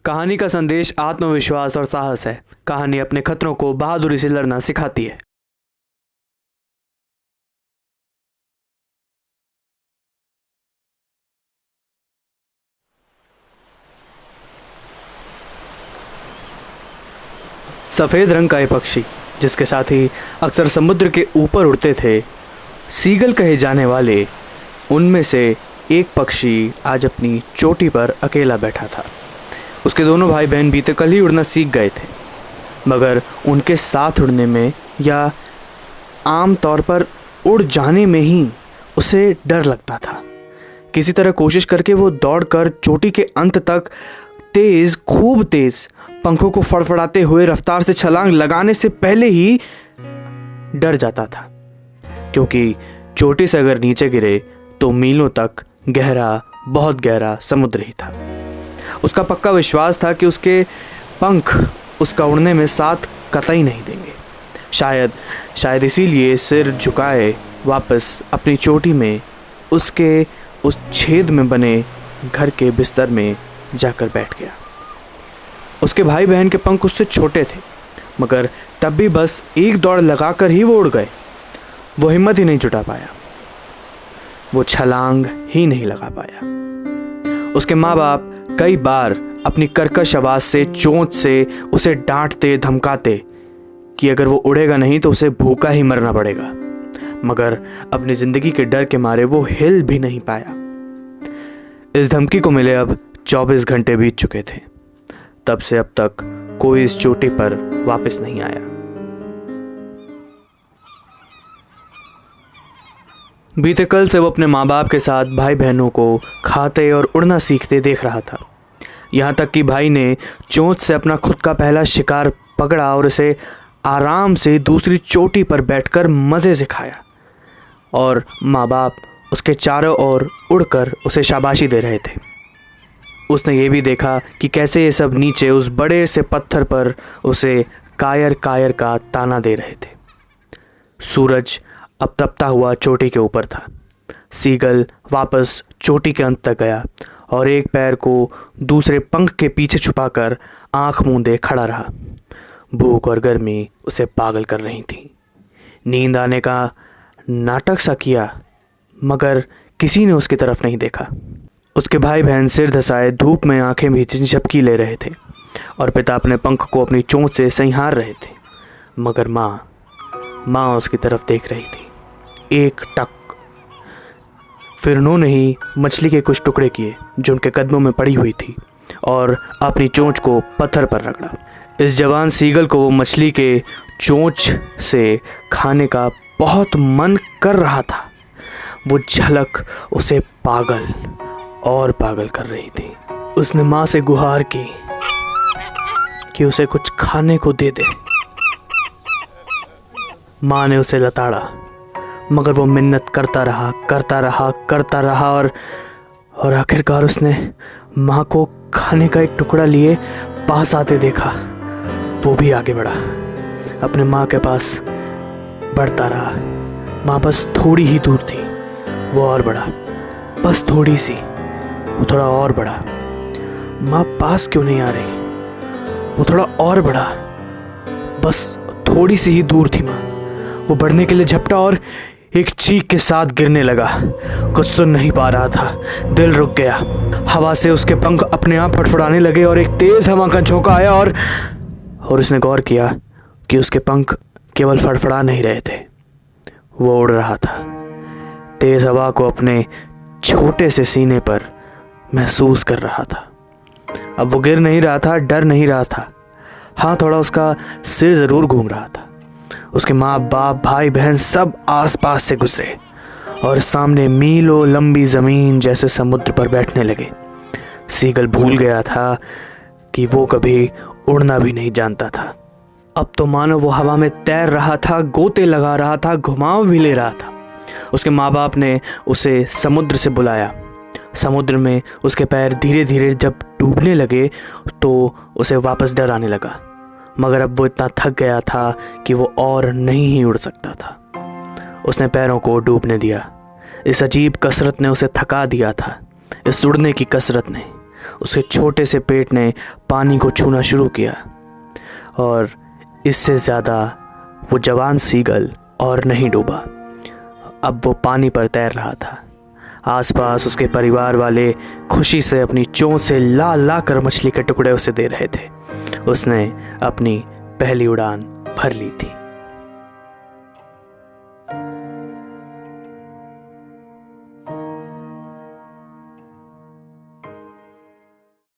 कहानी का संदेश आत्मविश्वास और साहस है। कहानी अपने खतरों को बहादुरी से लड़ना सिखाती है। सफेद रंग का एक पक्षी जिसके साथ ही अक्सर समुद्र के ऊपर उड़ते थे, सीगल कहे जाने वाले उनमें से एक पक्षी आज अपनी चोटी पर अकेला बैठा था। उसके दोनों भाई बहन बीते कल ही उड़ना सीख गए थे, मगर उनके साथ उड़ने में या आम तौर पर उड़ जाने में ही उसे डर लगता था। किसी तरह कोशिश करके वो दौड़कर चोटी के अंत तक खूब तेज पंखों को फड़फड़ाते हुए रफ्तार से छलांग लगाने से पहले ही डर जाता था, क्योंकि चोटी से अगर नीचे गिरे तो मीलों तक गहरा, बहुत गहरा समुद्र ही था। उसका पक्का विश्वास था कि उसके पंख उसका उड़ने में साथ कतई नहीं देंगे। शायद इसीलिए सिर झुकाए वापस अपनी चोटी में उसके उस छेद में बने घर के बिस्तर में जाकर बैठ गया। उसके भाई बहन के पंख उससे छोटे थे, मगर तब भी बस एक दौड़ लगाकर ही वो उड़ गए। वो हिम्मत ही नहीं जुटा पाया, वो छलांग ही नहीं लगा पाया। उसके माँ बाप कई बार अपनी कर्कश आवाज से, चोंच से उसे डांटते धमकाते कि अगर वो उड़ेगा नहीं तो उसे भूखा ही मरना पड़ेगा, मगर अपनी जिंदगी के डर के मारे वो हिल भी नहीं पाया। इस धमकी को मिले अब 24 घंटे बीत चुके थे। तब से अब तक कोई इस चोटी पर वापस नहीं आया। बीते कल से वो अपने माँ बाप के साथ भाई बहनों को खाते और उड़ना सीखते देख रहा था। यहाँ तक कि भाई ने चोंच से अपना खुद का पहला शिकार पकड़ा और उसे आराम से दूसरी चोटी पर बैठकर मज़े से खाया, और माँ बाप उसके चारों ओर उड़कर उसे शाबाशी दे रहे थे। उसने ये भी देखा कि कैसे ये सब नीचे उस बड़े से पत्थर पर उसे कायर कायर का ताना दे रहे थे। सूरज अब तपता हुआ चोटी के ऊपर था। सीगल वापस चोटी के अंत तक गया और एक पैर को दूसरे पंख के पीछे छुपाकर आंख मूंदे खड़ा रहा। भूख और गर्मी उसे पागल कर रही थी। नींद आने का नाटक सा किया, मगर किसी ने उसकी तरफ नहीं देखा। उसके भाई बहन सिर धसाए धूप में आंखें भी झपकी ले रहे थे और पिता अपने पंख को अपनी चोंच से संहार रहे थे, मगर माँ उसकी तरफ देख रही थी। एक टक। फिर उन्होंने ही मछली के कुछ टुकड़े किए जो उनके कदमों में पड़ी हुई थी और अपनी चोंच को पत्थर पर रगड़ा। इस जवान सीगल को वो मछली के चोंच से खाने का बहुत मन कर रहा था। वो झलक उसे पागल और पागल कर रही थी। उसने माँ से गुहार की कि उसे कुछ खाने को दे दे। माँ ने उसे लताड़ा, मगर वो मिन्नत करता रहा और आखिरकार उसने माँ को खाने का एक टुकड़ा लिए पास आते देखा। वो भी आगे बढ़ा, अपने माँ के पास बढ़ता रहा। माँ बस थोड़ी ही दूर थी, वो और बढ़ा, बस थोड़ी सी, वो थोड़ा और बढ़ा। माँ पास क्यों नहीं आ रही? वो थोड़ा और बढ़ा, बस थोड़ी सी ही दूर थी माँ। वो बढ़ने के लिए झपटा और एक चीख के साथ गिरने लगा। कुछ सुन नहीं पा रहा था, दिल रुक गया। हवा से उसके पंख अपने आप फड़फड़ाने लगे और एक तेज हवा का झोंका आया और उसने गौर किया कि उसके पंख केवल फड़फड़ा नहीं रहे थे, वो उड़ रहा था। तेज हवा को अपने छोटे से सीने पर महसूस कर रहा था। अब वो गिर नहीं रहा था, डर नहीं रहा था। हाँ, थोड़ा उसका सिर ज़रूर घूम रहा था। उसके माँ बाप, भाई बहन सब आसपास से गुजरे और सामने मीलों लंबी ज़मीन जैसे समुद्र पर बैठने लगे। सीगल भूल गया था कि वो कभी उड़ना भी नहीं जानता था। अब तो मानो वो हवा में तैर रहा था, गोते लगा रहा था, घुमाव भी ले रहा था। उसके माँ बाप ने उसे समुद्र से बुलाया। समुद्र में उसके पैर धीरे धीरे जब डूबने लगे तो उसे वापस डर आने लगा, मगर अब वो इतना थक गया था कि वो और नहीं ही उड़ सकता था। उसने पैरों को डूबने दिया। इस अजीब कसरत ने उसे थका दिया था, इस उड़ने की कसरत ने। उसके छोटे से पेट ने पानी को छूना शुरू किया और इससे ज़्यादा वो जवान सीगल और नहीं डूबा। अब वो पानी पर तैर रहा था। आसपास उसके परिवार वाले खुशी से अपनी चोंच से ला ला कर मछली के टुकड़े उसे दे रहे थे। उसने अपनी पहली उड़ान भर ली थी।